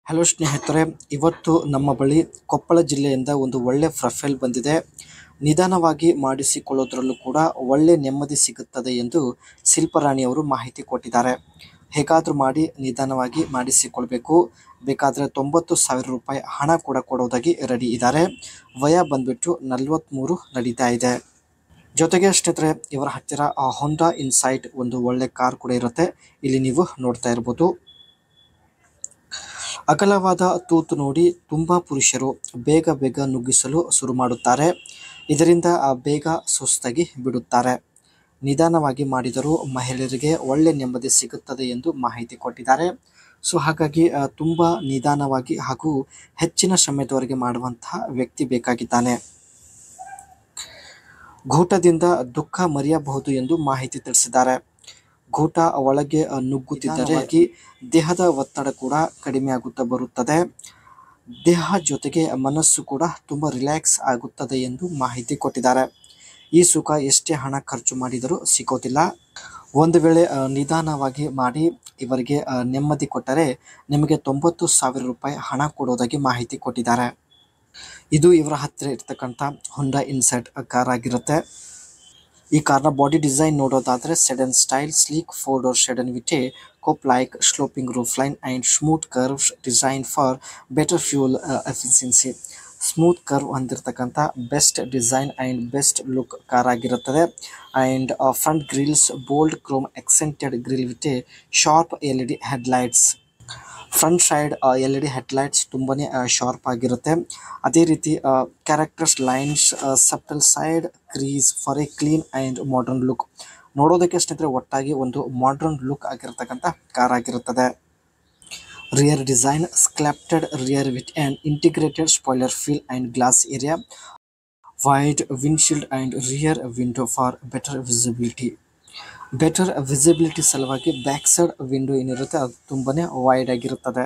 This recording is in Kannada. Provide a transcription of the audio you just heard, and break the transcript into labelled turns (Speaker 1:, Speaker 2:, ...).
Speaker 1: ಹಲೋ ಸ್ನೇಹಿತರೆ, ಇವತ್ತು ನಮ್ಮ ಬಳಿ ಕೊಪ್ಪಳ ಜಿಲ್ಲೆಯಿಂದ ಒಂದು ಒಳ್ಳೆ ಪ್ರೊಫೈಲ್ ಬಂದಿದೆ. ನಿಧಾನವಾಗಿ ಮಾಡಿಸಿಕೊಳ್ಳೋದ್ರಲ್ಲೂ ಕೂಡ ಒಳ್ಳೆ ನೆಮ್ಮದಿ ಸಿಗುತ್ತದೆ ಎಂದು ಶಿಲ್ಪರಾಣಿಯವರು ಮಾಹಿತಿ ಕೊಟ್ಟಿದ್ದಾರೆ. ಹೇಗಾದರೂ ಮಾಡಿ ನಿಧಾನವಾಗಿ ಮಾಡಿಸಿಕೊಳ್ಬೇಕು. ಬೇಕಾದರೆ 90,000 ರೂಪಾಯಿ ಹಣ ಕೂಡ ಕೊಡೋದಾಗಿ ರೆಡಿ ಇದ್ದಾರೆ. ವಯ ಬಂದ್ಬಿಟ್ಟು 43 ನಡೀತಾ ಇದೆ. ಜೊತೆಗೆ ಸ್ನೇಹಿತರೆ, ಇವರ ಹತ್ತಿರ ಹೊಂಡಾ ಇನ್ಸೈಟ್ ಒಂದು ಒಳ್ಳೆ ಕಾರ್ ಕೂಡ ಇರುತ್ತೆ. ಇಲ್ಲಿ ನೀವು ನೋಡ್ತಾ ಇರ್ಬೋದು. ಅಗಲವಾದ ತೂತು ನೋಡಿ ತುಂಬಾ ಪುರುಷರು ಬೇಗ ಬೇಗ ನುಗ್ಗಿಸಲು ಶುರು ಮಾಡುತ್ತಾರೆ. ಇದರಿಂದ ಬೇಗ ಸುಸ್ತಾಗಿ ಬಿಡುತ್ತಾರೆ. ನಿಧಾನವಾಗಿ ಮಾಡಿದರೂ ಮಹಿಳೆಯರಿಗೆ ಒಳ್ಳೆ ನೆಮ್ಮದಿ ಸಿಗುತ್ತದೆ ಎಂದು ಮಾಹಿತಿ ಕೊಟ್ಟಿದ್ದಾರೆ. ಸೊ ಹಾಗಾಗಿ ತುಂಬಾ ನಿಧಾನವಾಗಿ ಹಾಗೂ ಹೆಚ್ಚಿನ ಸಮಯದವರೆಗೆ ಮಾಡುವಂತಹ ವ್ಯಕ್ತಿ ಬೇಕಾಗಿದ್ದಾನೆ. ಗೂಟದಿಂದ ದುಃಖ ಮರೆಯಬಹುದು ಎಂದು ಮಾಹಿತಿ ತಿಳಿಸಿದ್ದಾರೆ. ಗೂಟ ಒಳಗೆ ನುಗ್ಗುತ್ತಿದ್ದರೆ ದೇಹದ ಒತ್ತಡ ಕೂಡ ಕಡಿಮೆ ಆಗುತ್ತಾ ಬರುತ್ತದೆ. ದೇಹ ಜೊತೆಗೆ ಮನಸ್ಸು ಕೂಡ ತುಂಬ ರಿಲ್ಯಾಕ್ಸ್ ಆಗುತ್ತದೆ ಎಂದು ಮಾಹಿತಿ ಕೊಟ್ಟಿದ್ದಾರೆ. ಈ ಸುಖ ಎಷ್ಟೇ ಹಣ ಖರ್ಚು ಮಾಡಿದರೂ ಸಿಗೋದಿಲ್ಲ. ಒಂದು ವೇಳೆ ನಿಧಾನವಾಗಿ ಮಾಡಿ ಇವರಿಗೆ ನೆಮ್ಮದಿ ಕೊಟ್ಟರೆ ನಿಮಗೆ 90,000 ರೂಪಾಯಿ ಹಣ ಕೊಡೋದಾಗಿ ಮಾಹಿತಿ ಕೊಟ್ಟಿದ್ದಾರೆ. ಇದು ಇವರ ಹತ್ತಿರ ಇರ್ತಕ್ಕಂಥ ಹೊಂಡಾ ಇನ್ಸೈಟ್ ಕಾರ್ ಆಗಿರುತ್ತೆ. ಈ ಕಾರ್ನ ಬಾಡಿ ಡಿಸೈನ್ ನೋಡೋದಾದರೆ sedan style, sleek 4-door sedan with a coupe-like sloping roofline and smooth curves designed for better fuel efficiency. Smooth curve ಹೊಂದಿರತಕ್ಕಂಥ best design and best look car ಆಗಿರುತ್ತದೆ. And front grills bold chrome accented grill with a sharp LED headlights. Front side LED headlights ತುಂಬಾ ಶಾರ್ಪ್ ಆಗಿರುತ್ತೆ. ಅದೇ ರೀತಿ characters lines subtle side crease for a clean and modern look. ನೋಡೋದಕ್ಕೆ ಸ್ನೇಹಿತರೆ ಒಟ್ಟಾಗಿ ಒಂದು ಮಾಡರ್ನ್ ಲುಕ್ ಆಗಿರತಕ್ಕಂಥ ಕಾರ್ ಆಗಿರುತ್ತದೆ. Rear design sculpted rear with an integrated spoiler feel and glass area, wide windshield and rear window for better visibility. Better visibility ಸಲುವಾಗಿ ಬ್ಯಾಕ್ ಸೈಡ್ ವಿಂಡೋ ಏನಿರುತ್ತೆ ಅದು ತುಂಬಾ ವೈಡ್ ಆಗಿರುತ್ತದೆ.